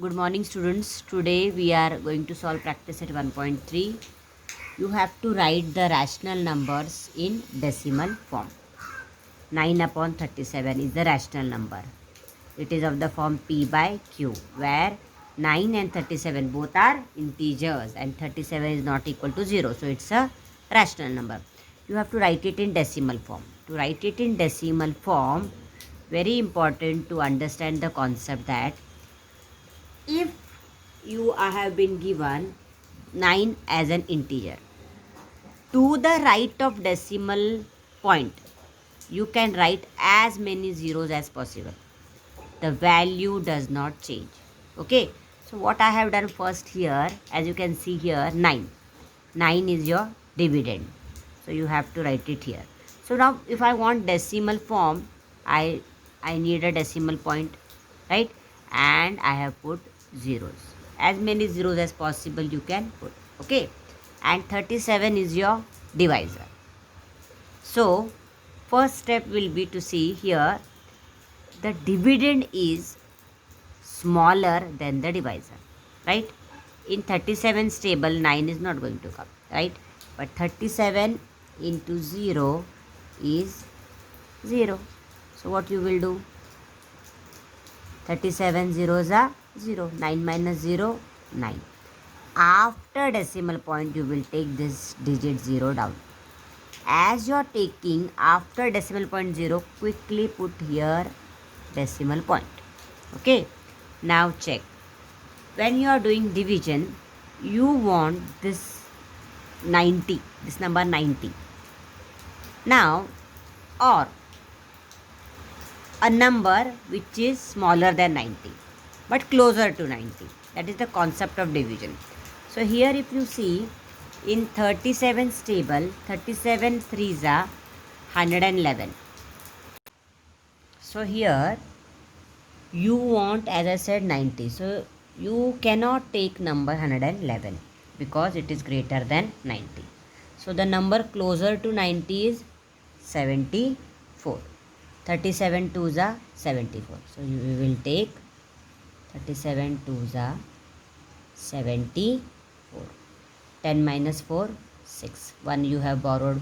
Good morning, students. Today we are going to solve practice at 1.3. You have to write the rational numbers in decimal form. 9 upon 37 is the rational number. It is of the form P by Q, where 9 and 37 both are integers and 37 is not equal to 0. So it's a rational number. You have to write it in decimal form. To write it in decimal form, very important to understand the concept that if you have been given 9 as an integer, to the right of decimal point you can write as many zeros as possible. The value does not change. Okay, so what I have done first here, as you can see here, 9 is your dividend, so you have to write it here. So now if I want decimal form, I need a decimal point, right? And I have put zeros, as many zeros as possible you can put. Okay, and 37 is your divisor. So first step will be to see here the dividend is smaller than the divisor, right? In 37's table 9 is not going to come, right? But 37 into 0 is 0. So what you will do? 37 zeros are 0. 9 minus 0, 9. After decimal point you will take this digit 0 down. As you are taking after decimal point 0, quickly put here decimal point. Okay, now check. When you are doing division, you want this 90, this number 90. Now, or a number which is smaller than 90 but closer to 90. That is the concept of division. So here if you see in 37's table, 37 threes are 111. So here you want, as I said, 90. So you cannot take number 111 because it is greater than 90. So the number closer to 90 is 74. 37 twos are 74. So you will take 37 twos are 74. 10 minus 4, 6. 1 you have borrowed.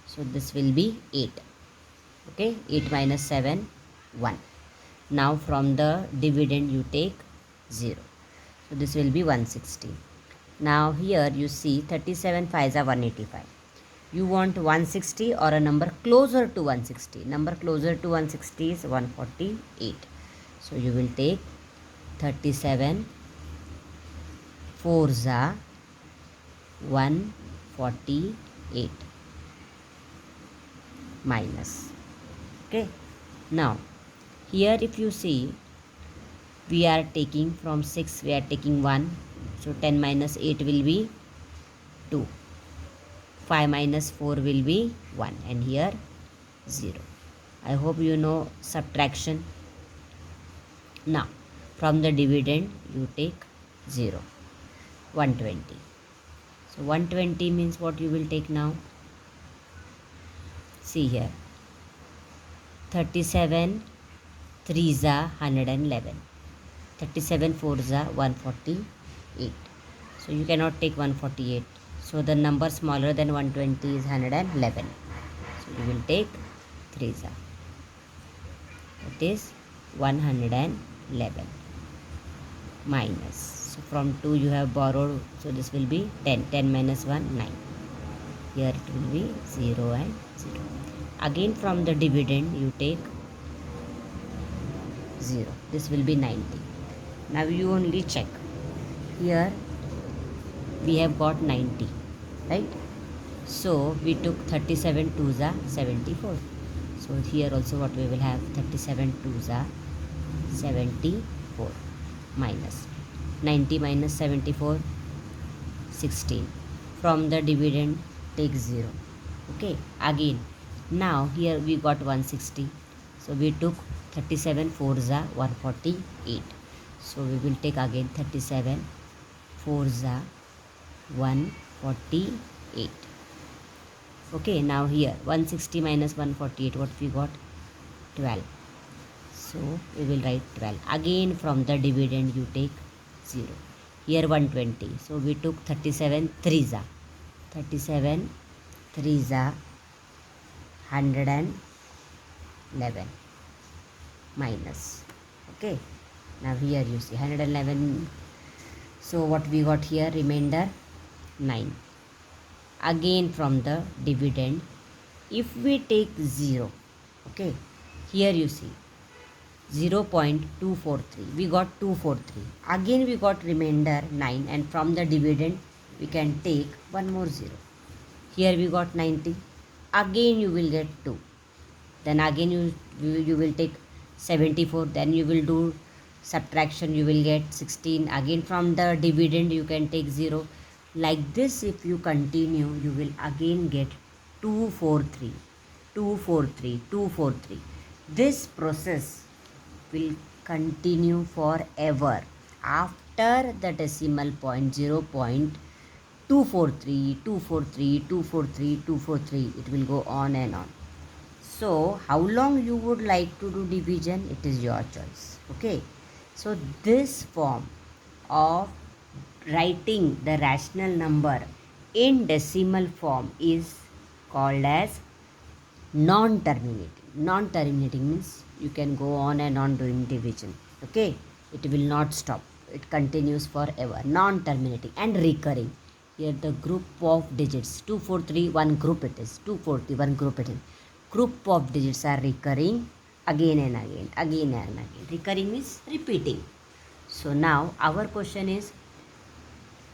So this will be 8. Okay, 8 minus 7, 1. Now from the dividend you take 0. So this will be 160. Now here you see 37 5s are 185. You want 160 or a number closer to 160. Number closer to 160 is 148. So you will take 37 4s are 148 minus. Okay, now here if you see we are taking from 6, we are taking 1. So 10 minus 8 will be 2. 5 minus 4 will be 1 and here 0. I hope you know subtraction. Now from the dividend you take 0. 120. So 120 means what you will take now? See here. 37 3s are 111. 37 4s are 148. So you cannot take 148. So the number smaller than 120 is 111. So you will take 3s are. It is 111 minus. So from 2 you have borrowed. So this will be 10. 10 minus 1, 9. Here it will be 0 and 0. Again from the dividend you take 0. This will be 90. Now you only check. Here we have got 90, right? So we took 37 twos are 74. So here also what we will have, 37 twos are 74 minus 90 minus 74, 16. From the dividend take 0. Okay, again now here we got 160. So we took 37 4s are 148. So we will take again 37 4s are 148. Okay, now here 160 minus 148, what we got? 12. So we will write 12. Again from the dividend you take 0. Here 120. So we took 37 threes are. 37 threes are 111 minus. Okay. Now here you see 111. So what we got here? Remainder 9. Again from the dividend, if we take 0, okay, here you see 0.243, we got 243. Again we got remainder 9, and from the dividend we can take one more 0. Here we got 90. Again you will get 2. Then again you will take 74. Then you will do subtraction, you will get 16. Again from the dividend you can take 0. Like this if you continue, you will again get 243, 243, 243. This process will continue forever. After the decimal point 0.243, 243, 243, 243, it will go on and on. So how long you would like to do division, it is your choice. Okay. So this form of writing the rational number in decimal form is called as non-terminating. Non-terminating means you can go on and on doing division. Okay. It will not stop. It continues forever. Non-terminating and recurring. Here the group of digits 243, one group it is. 240, one group it is. Group of digits are recurring again and again, again and again. Recurring means repeating. So now our question is,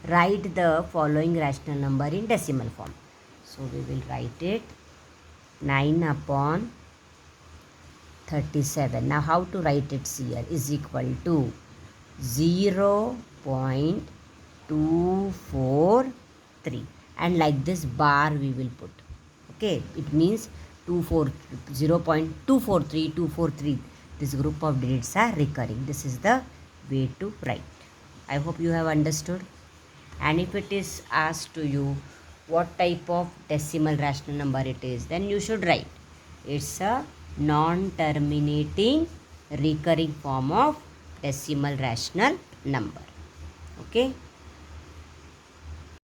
write the following rational number in decimal form. So we will write it 9 upon 37. Now how to write it here? Is equal to 0.243, and like this bar we will put. Okay, it means 0.243, 243. This group of digits are recurring. This is the way to write. I hope you have understood. And if it is asked to you what type of decimal rational number it is, then you should write it's a non-terminating recurring form of decimal rational number. Okay.